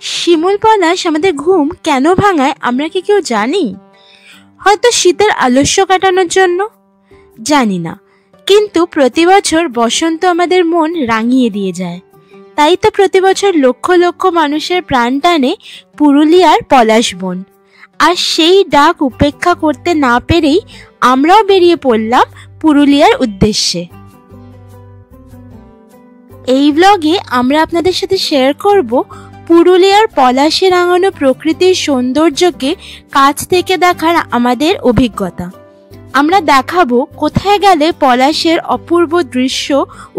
শিমুল পলাশ আমাদের ঘুম কেন ভাঙায় আমরা কি কেউ জানি? হয়তো শীতের আলস্য কাটানোর জন্য, জানি না। কিন্তু প্রতি বছর বসন্ত আমাদের মন রাঙিয়ে দিয়ে যায়। তাই তো প্রতি বছর লক্ষ লক্ষ মানুষের প্রাণ টানে পুরুলিয়ার পলাশ বন। আর সেই ডাক উপেক্ষা করতে না পেরেই আমরাও বেরিয়ে পড়লাম পুরুলিয়ার উদ্দেশ্যে। এই ব্লগে আমরা আপনাদের সাথে শেয়ার করব পুরুলিয়ার পলাশে রাঙানো প্রকৃতির সৌন্দর্যকে কাছ থেকে দেখার আমাদের অভিজ্ঞতা। আমরা দেখাবো কোথায় গেলে পলাশের অপূর্ব দৃশ্য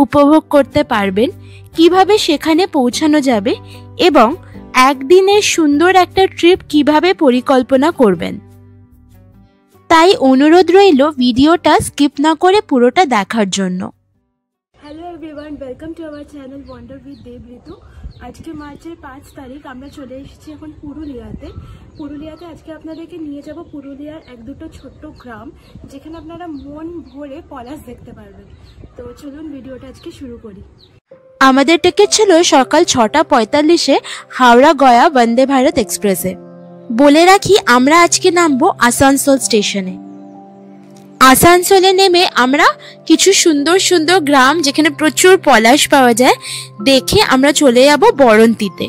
উপভোগ করতে পারবেন, কিভাবে সেখানে পৌঁছানো যাবে এবং একদিনের সুন্দর একটা ট্রিপ কিভাবে পরিকল্পনা করবেন। তাই অনুরোধ রইল ভিডিওটা স্কিপ না করে পুরোটা দেখার জন্য। Hello everyone, welcome to our channel wonder with Dev Ritu. আজকে মার্চের 5 তারিখ, আমরা চলে এসেছি এখন পুরুলিয়াতে আজকে আপনাদেরকে নিয়ে যাব পুরুলিয়ার এক দুটো ছোট্ট গ্রাম, যেখানে আপনারা মন ভরে পলাশ দেখতে পারবেন। তো চলুন ভিডিওটা আজকে শুরু করি। আমাদের টিকিট ছিল সকাল 6:45-এ হাওড়া গয়া বন্দে ভারত এক্সপ্রেসে। বলে রাখি আমরা আজকে নামবো আসানসোল স্টেশনে। আসানসোলে নেমে আমরা কিছু সুন্দর সুন্দর গ্রাম যেখানে প্রচুর পলাশ পাওয়া যায় দেখে আমরা চলে যাব বরন্তিতে।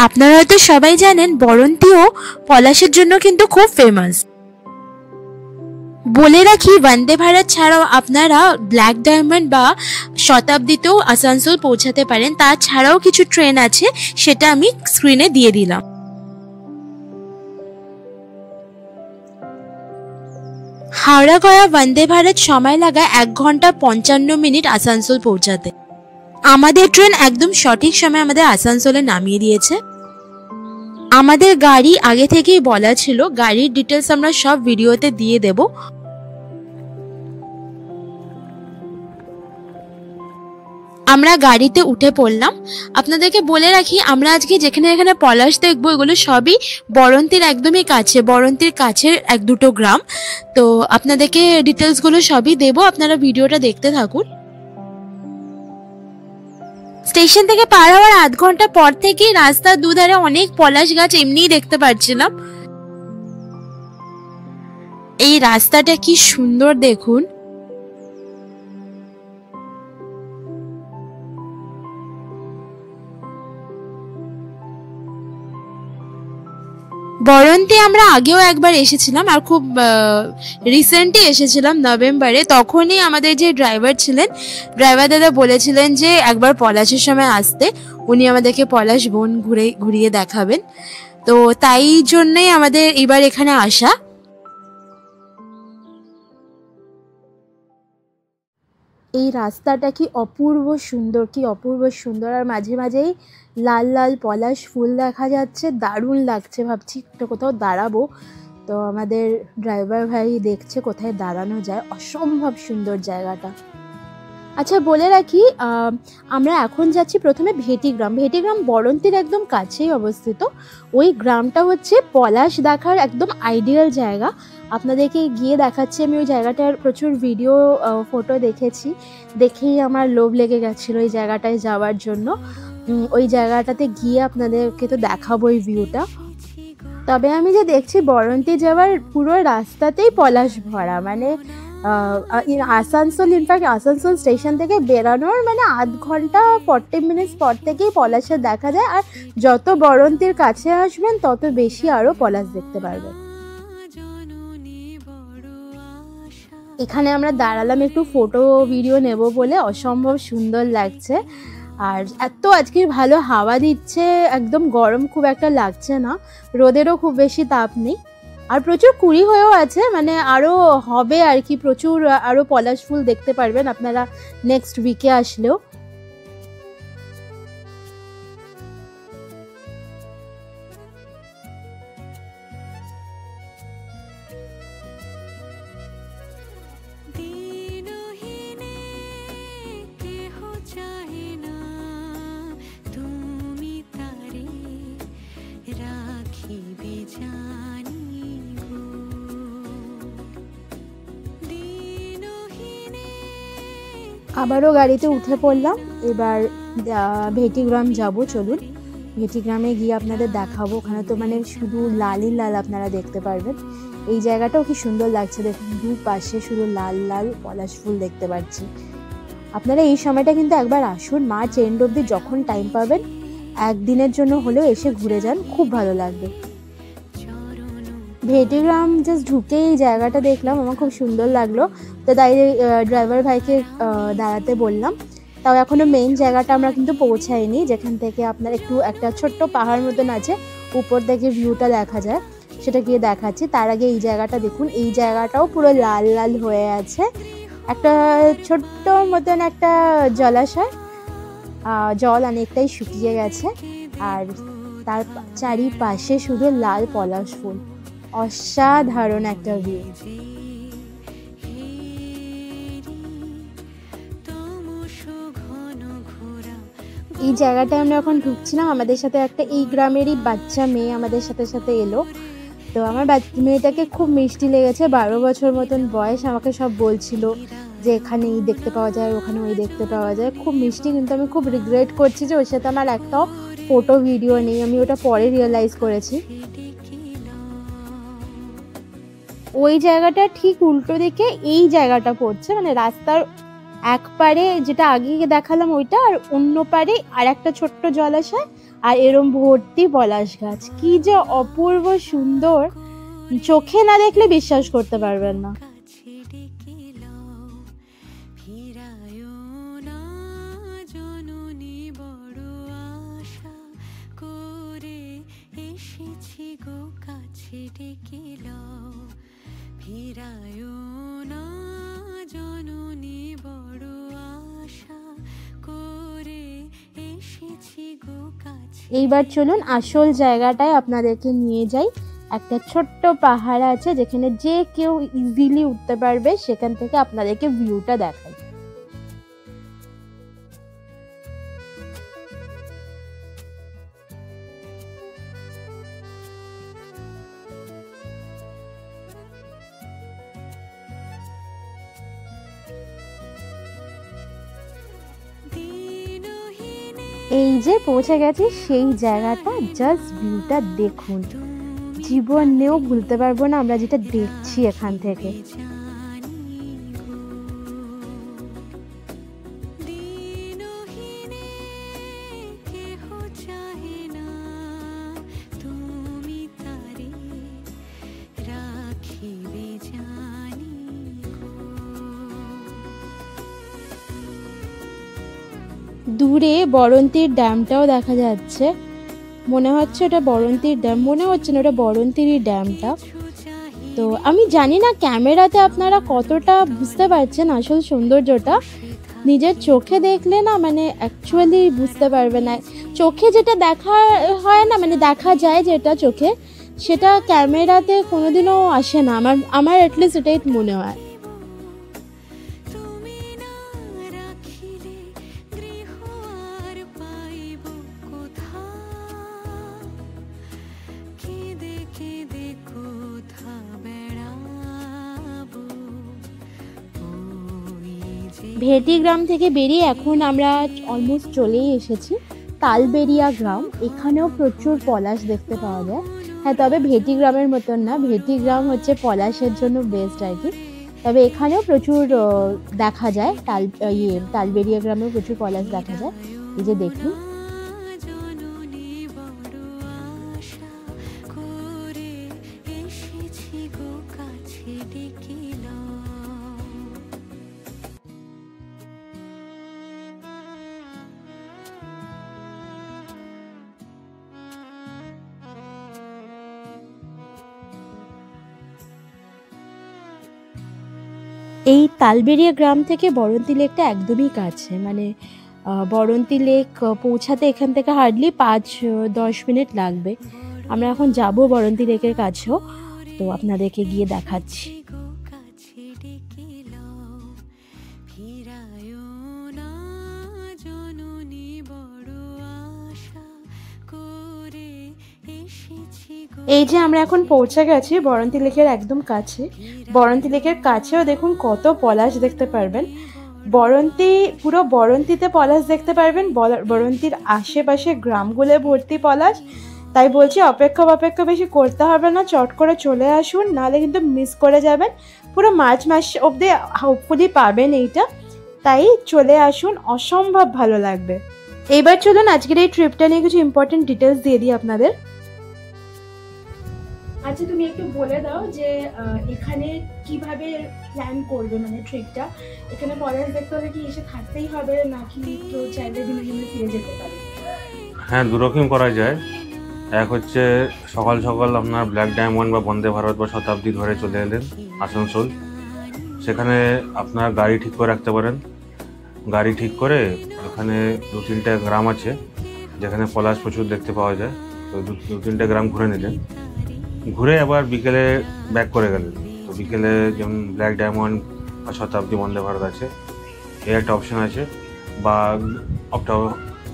আপনারা হয়তো সবাই জানেন বরন্তিও পলাশের জন্য কিন্তু খুব ফেমাস। বলে রাখি বন্দে ভারত ছাড়াও আপনারা ব্ল্যাক ডায়মন্ড বা শতাব্দীতেও আসানসোল পৌঁছাতে পারেন। তাছাড়াও কিছু ট্রেন আছে, সেটা আমি স্ক্রিনে দিয়ে দিলাম। হাওড়া গয়া বন্দে ভারত সময় লাগায় 1 ঘন্টা 55 মিনিট আসানসোল পৌঁছাতে। আমাদের ট্রেন একদম সঠিক সময় আমাদের আসানসোলে নামিয়ে দিয়েছে। আমাদের গাড়ি আগে থেকেই বলা ছিল, গাড়ির ডিটেলস আমরা সব ভিডিওতে দিয়ে দেব। আমরা গাড়িতে উঠে পড়লাম। আপনাদেরকে বলে রাখি আমরা আজকে যেখানে এখানে পলাশ দেখবো এগুলো সবই বরন্তির একদমই কাছে, বরন্তির কাছের 1-2 গ্রাম। তো আপনাদেরকে ডিটেলসগুলো সবই দেব, আপনারা ভিডিওটা দেখতে থাকুন। স্টেশন থেকে পার হওয়ার 1/2 ঘন্টা পর থেকেই রাস্তার দুধারে অনেক পলাশ গাছ এমনিই দেখতে পাচ্ছিলাম। এই রাস্তাটা কি সুন্দর দেখুন। বরন্তি আমরা আগেও একবার এসেছিলাম, আর খুব রিসেন্টলি এসেছিলাম নভেম্বরে। তখনই আমাদের যে ড্রাইভার ছিলেন, ড্রাইভার দাদা বলেছিলেন যে একবার পলাশের সময় আসতে, উনি আমাদেরকে পলাশ বন ঘুরিয়ে দেখাবেন। তো তাই জন্যই আমাদের এবার এখানে আসা। এই রাস্তাটা কি অপূর্ব সুন্দর, কি অপূর্ব সুন্দর। আর মাঝে মাঝেই লাল লাল পলাশ ফুল দেখা যাচ্ছে, দারুণ লাগছে। ভাবছি একটু কোথাও দাঁড়াবো, তো আমাদের ড্রাইভার ভাই দেখছে কোথায় দাঁড়ানো যায়। অসম্ভব সুন্দর জায়গাটা। আচ্ছা বলে রাখি, আমরা এখন যাচ্ছি প্রথমে ভেটিগ্রাম। ভেটিগ্রাম বরন্তির একদম কাছেই অবস্থিত। ওই গ্রামটা হচ্ছে পলাশ দেখার একদম আইডিয়াল জায়গা। আপনাদেরকে গিয়ে দেখাচ্ছি। আমি ওই জায়গাটার প্রচুর ভিডিও ফটো দেখেছি, দেখেই আমার লোভ লেগে গেছিলো ওই জায়গাটায় যাওয়ার জন্য। ওই জায়গাটাতে গিয়ে আপনাদেরকে তো দেখাবো ওই ভিউটা। তবে আমি যে দেখছি বরন্তি যাওয়ার পুরো রাস্তাতেই পলাশ ভরা, মানে আসানসোল, ইনফ্যাক্ট আসানসোল স্টেশন থেকে বেরানোর মানে 1/2 ঘন্টা 40 মিনিটস পর থেকেই পলাশের দেখা যায়। আর যত বরন্তির কাছে আসবেন তত বেশি আরও পলাশ দেখতে পারবেন। এখানে আমরা দাঁড়ালাম একটু ফটো ভিডিও নেব বলে, অসম্ভব সুন্দর লাগছে। আর এত আজকে ভালো হাওয়া দিচ্ছে, একদম গরম খুব একটা লাগছে না, রোদেরও খুব বেশি তাপ নেই। আর প্রচুর কুড়ি হয়েও আছে, মানে আরও হবে আর কি, প্রচুর আরও পলাশ ফুল দেখতে পারবেন আপনারা নেক্সট উইকে আসলেও। আবারও গাড়িতে উঠে পড়লাম। এবার ভেটিগ্রাম যাব, চলুন। ভেটি গ্রামে গিয়ে আপনাদের দেখাবো। ওখানে তো মানে শুধু লালই লাল আপনারা দেখতে পারবেন। এই জায়গাটাও কি সুন্দর লাগছে, দেখুন দুপাশে শুধু লাল লাল পলাশ ফুল দেখতে পাচ্ছি। আপনারা এই সময়টা কিন্তু একবার আসুন, মার্চ এন্ড অবধি যখন টাইম পাবেন একদিনের জন্য হলেও এসে ঘুরে যান, খুব ভালো লাগবে। ভেটিগ্রাম জাস্ট ঢুকে এই জায়গাটা দেখলাম, আমার খুব সুন্দর লাগলো, তো তাই ড্রাইভার ভাইকে দাঁড়াতে বললাম। তাও এখনও মেইন জায়গাটা আমরা কিন্তু পৌঁছাইনি, যেখান থেকে আপনার একটু একটা ছোট্ট পাহাড় মতন আছে, উপর থেকে ভিউটা দেখা যায়, সেটা গিয়ে দেখাচ্ছি। তার আগে এই জায়গাটা দেখুন, এই জায়গাটাও পুরো লাল লাল হয়ে আছে, একটা ছোট্ট মতন একটা জলাশয়, জল অনেকটাই শুকিয়ে গেছে, আর তার চারিপাশে শুধু লাল পলাশ ফুল, অসাধারণ একটা ভিউ। এই জায়গাটায় আমরা এখন ঢুকছিলাম, আমাদের সাথে একটা এই গ্রামেরই বাচ্চা মেয়ে আমাদের সাথে সাথে এলো। তো আমার মেয়েটাকে খুব মিষ্টি লেগেছে, 12 বছর মতন বয়স, আমাকে সব বলছিল যে এখানে এই দেখতে পাওয়া যায়, ওখানে ওই দেখতে পাওয়া যায়, খুব মিষ্টি। কিন্তু আমি খুব রিগ্রেট করছি যে ওর সাথে আমার একটাও ফটো ভিডিও নেই, আমি ওটা পরে রিয়েলাইজ করেছি। ওই জায়গাটা ঠিক উল্টো দিকে এই জায়গাটা পড়ছে, মানে রাস্তার এক পারে যেটা আগে দেখালাম ওইটা, আর অন্য পারে আর একটা ছোট্ট জলাশয়, আর এরম ভর্তি পলাশ গাছ, কি যে অপূর্ব সুন্দর, চোখে না দেখলে বিশ্বাস করতে পারবেন না। এইবার চলুন আসল জায়গাটায় আপনাদেরকে নিয়ে যাই। একটা ছোট্ট পাহাড় আছে যেখানে যে কেউ ইজিলি উঠতে পারবে, সেখান থেকে আপনাদেরকে ভিউটা দেখাই। এই যে পৌঁছে গেছি সেই জায়গাটা, জাস্ট ভিউটা দেখুন, জীবনেও ভুলতে পারবো না আমরা যেটা দেখছি এখান থেকে। দূরে বরন্তির ড্যামটাও দেখা যাচ্ছে, মনে হচ্ছে ওটা বরন্তির ড্যাম, মনে হচ্ছে না ওটা বরন্তিরই ড্যামটা। তো আমি জানি না ক্যামেরাতে আপনারা কতটা বুঝতে পারছেন আসল সৌন্দর্যটা, নিজের চোখে দেখলে না মানে অ্যাকচুয়ালি বুঝতে পারবে না। চোখে যেটা দেখা হয় না, মানে দেখা যায় যেটা চোখে, সেটা ক্যামেরাতে কোনোদিনও আসে না, আমার অ্যাটলিস্ট এটাই মনে হয়। ভেটি গ্রাম থেকে বেরিয়ে এখন আমরা অলমোস্ট চলেই এসেছি তালবেরিয়া গ্রাম। এখানেও প্রচুর পলাশ দেখতে পাওয়া যায়। হ্যাঁ, তবে ভেটি গ্রামের মতন না, ভেটি গ্রাম হচ্ছে পলাশের জন্য বেস্ট আর কি, তবে এখানেও প্রচুর দেখা যায়। তালবেরিয়া গ্রামেও প্রচুর পলাশ দেখা যায়। এই যে দেখুন, এই তালবেরিয়া গ্রাম থেকে বরন্তি লেকটা একদমই কাছে, মানে বরন্তি লেক পৌঁছাতে এখান থেকে হার্ডলি 5-10 মিনিট লাগবে। আমরা এখন যাব বরন্তি লেকের কাছেও, তো আপনাদেরকে গিয়ে দেখাচ্ছি। এই যে আমরা এখন পৌঁছে গেছি বরন্তি লেকের একদম কাছে। বরন্তি লেকের কাছেও দেখুন কত পলাশ দেখতে পারবেন, বরন্তী, পুরো বরন্তীতে পলাশ দেখতে পারবেন। বরন্তীর আশেপাশে গ্রামগুলো ভর্তি পলাশ। তাই বলছি অপেক্ষা বেশি করতে হবে না, চট করে চলে আসুন, নাহলে কিন্তু মিস করে যাবেন। পুরো মার্চ মাস অবধি হোপফুলি পাবেন এইটা, তাই চলে আসুন, অসম্ভব ভালো লাগবে। এইবার চলুন আজকের এই ট্রিপটা নিয়ে কিছু ইম্পর্টেন্ট ডিটেলস দিয়ে দিই আপনাদের। আচ্ছা, তুমি একটু বলে দাও যে এখানে কিভাবে প্ল্যান করবে, মানে ট্রিপটা এখানে পলাশ দেখতে হলে কি এসে থাকতেই হবে নাকি কেউ চাইলে দিনে দিনে ফিরে যেতে পারে? হ্যাঁ, দুরকম করা যায়। এক হচ্ছে সকাল সকাল আপনার ব্ল্যাক ডায়মন্ড বা বন্দে ভারত বা শতাব্দী ধরে চলে এলেন আসানসোল। সেখানে আপনার গাড়ি ঠিক করে রাখতে পারেন। গাড়ি ঠিক করে ওখানে 2-3টে গ্রাম আছে যেখানে পলাশ প্রচুর দেখতে পাওয়া যায়, তো 2-3টে গ্রাম ঘুরে নিলেন। ঘুরে আবার বিকেলে ব্যাক করে গেলেন। তো বিকেলে যেমন ব্ল্যাক ডায়মন্ড বা শতাব্দী বন্দে ভারত আছে, এই একটা অপশান আছে।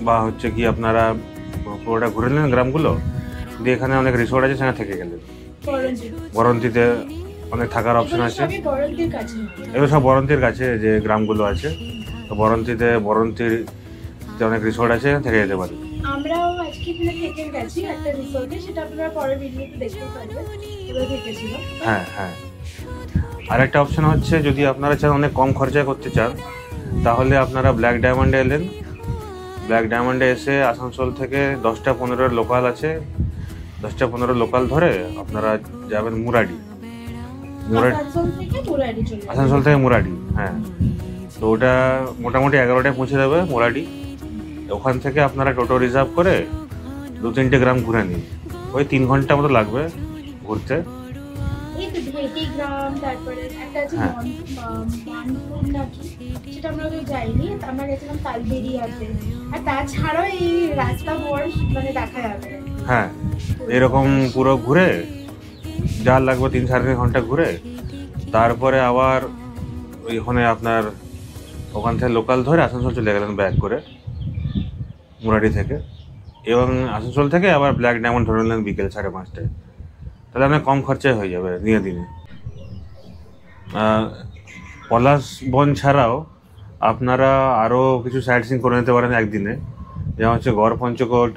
বা হচ্ছে কি আপনারা পুরোটা ঘুরে নিলেন গ্রামগুলো, দিয়ে এখানে অনেক রিসোর্ট আছে, সেখানে থেকে গেলেন। বরন্তীতে অনেক থাকার অপশন আছে। এগুলো সব বরন্তীর কাছে যে গ্রামগুলো আছে, তো বরন্তীতে অনেক রিসোর্ট আছে, থেকে যেতে পারে। আমরাও আজকে এখানে থেকে গেছি একটা রিসোর্টে, সেটা আপনারা পরের ভিডিওতে দেখতে পারবেন। এবারে থেকেছিলাম। হ্যাঁ। আরেকটা অপশন হচ্ছে যদি আপনারা চান অনেক কম খরচায় করতে চান, তাহলে আপনারা ব্ল্যাক ডায়মন্ডে এলেন। ব্ল্যাক ডায়মন্ডে এসে আসানসোল থেকে 10টা-15 লোকাল আছে, 10টা-15 লোকাল ধরে আপনারা যাবেন মুরাডি। আসানসোল থেকে মুরাডি, হ্যাঁ। তো ওটা মোটামুটি 11টায় পৌঁছে যাবে মুরাডি। ওখান থেকে আপনারা টোটো রিজার্ভ করে 2-3টে গ্রাম ঘুরে নিন। ওই 3 ঘন্টা মতো লাগবে ঘুরতে। হ্যাঁ, এরকম পুরো ঘুরে যার লাগবে 3-3.5 ঘন্টা ঘুরে, তারপরে আবার ওইখানে আপনার ওখান থেকে লোকাল ধরে আসানসোল চলে গেলেন ব্যাক করে মুরাডি থেকে, এবং আসানসোল থেকে আবার ব্ল্যাক ডায়মন্ড ধরে নিলেন বিকেল 5:30টায়। তাহলে আপনার কম খরচায় হয়ে যাবে দিনে। পলাশ বন ছাড়াও আপনারা আরও কিছু সাইট সিইং করে নিতে পারেন একদিনে, যেমন হচ্ছে গড় পঞ্চকোট,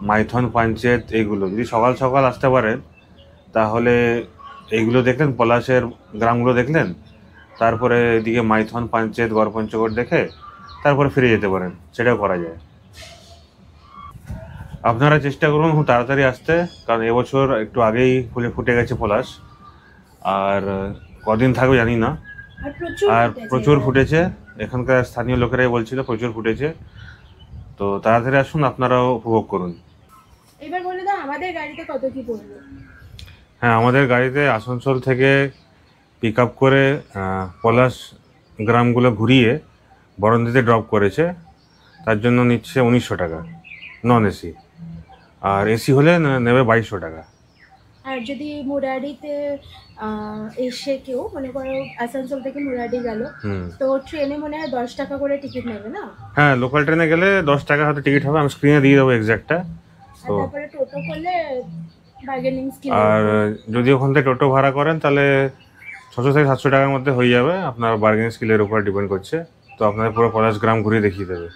মাইথন পঞ্চায়েত। এইগুলো যদি সকাল সকাল আসতে পারেন তাহলে এইগুলো দেখলেন, পলাশের গ্রামগুলো দেখলেন, তারপরে এদিকে মাইথন পঞ্চায়েত, গড় পঞ্চকোট দেখে তারপরে ফিরে যেতে পারেন, সেটাও করা যায়। আপনারা চেষ্টা করুন খুব তাড়াতাড়ি আসতে, কারণ এবছর একটু আগেই ফুটে গেছে পলাশ, আর কদিন থাকবে জানি না। আর প্রচুর ফুটেছে, এখানকার স্থানীয় লোকেরাই বলছিল প্রচুর ফুটেছে। তো তাড়াতাড়ি আসুন, আপনারাও উপভোগ করুন। এবার বলে দাও আমাদের গাড়িতে কত কি পড়বে? হ্যাঁ, আমাদের গাড়িতে আসানসোল থেকে পিক আপ করে পলাশ গ্রামগুলো ঘুরিয়ে বরন্তীতে ড্রপ করেছে, তার জন্য নিচ্ছে 1900 টাকা নন এসি, আর এসি হলে নেবে 2200 টাকা। আর যদি মুরাডিতে এসে কেউ মনে করো আসানসোল থেকে মুরাডি গেল, তো ট্রেনে মনে হয় 10 টাকা করে টিকিট নেবে না? হ্যাঁ, লোকাল ট্রেনে গেলে 10 টাকা হয়তো টিকিট হবে, আমি স্ক্রিনে দিয়ে দেবো এক্স্যাক্টটা। তো তারপরে টোটো করলে বার্গেনিং স্কিম। আর যদি ওখান থেকে টোটো ভাড়া করেন তাহলে 600 থেকে 700 টাকার মধ্যে হয়ে যাবে, আপনার বার্গেনিং স্কিলের উপর ডিপেন্ড করছে। তো আপনাদের পুরো পলাশ গ্রাম ঘুরিয়ে দেখিয়ে দেবে।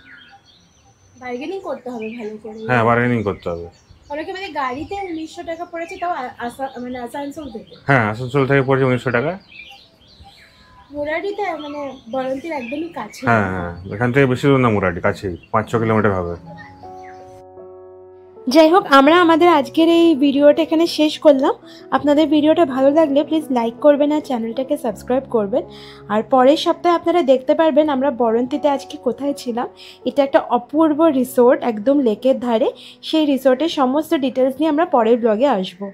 বার্গেনিং করতে হবে ভালো করে। হ্যাঁ, বার্গেনিং করতে হবে। অনেকে মানে গাড়িতে 1900 টাকা পড়েছে, তাও মানে আসানসোল থেকে। হ্যাঁ, আসানসোল থেকে পড়েছে 1900 টাকা। মুরাডিতে মানে বরন্তীর একদমই কাছে। হ্যাঁ, এখান থেকে বেশি দূর না, মুরাডি কাছেই, 5-6 কিলোমিটার হবে। যাই হোক, আমরা আমাদের আজকের এই ভিডিওটা এখানে শেষ করলাম। আপনাদের ভিডিওটা ভালো লাগলে প্লিজ লাইক করবেন আর চ্যানেলটাকে সাবস্ক্রাইব করবেন। আর পরের সপ্তাহে আপনারা দেখতে পারবেন আমরা বরন্তীতে আজকে কোথায় ছিলাম। এটা একটা অপূর্ব রিসোর্ট, একদম লেকের ধারে। সেই রিসোর্টের সমস্ত ডিটেলস নিয়ে আমরা পরের ব্লগে আসবো।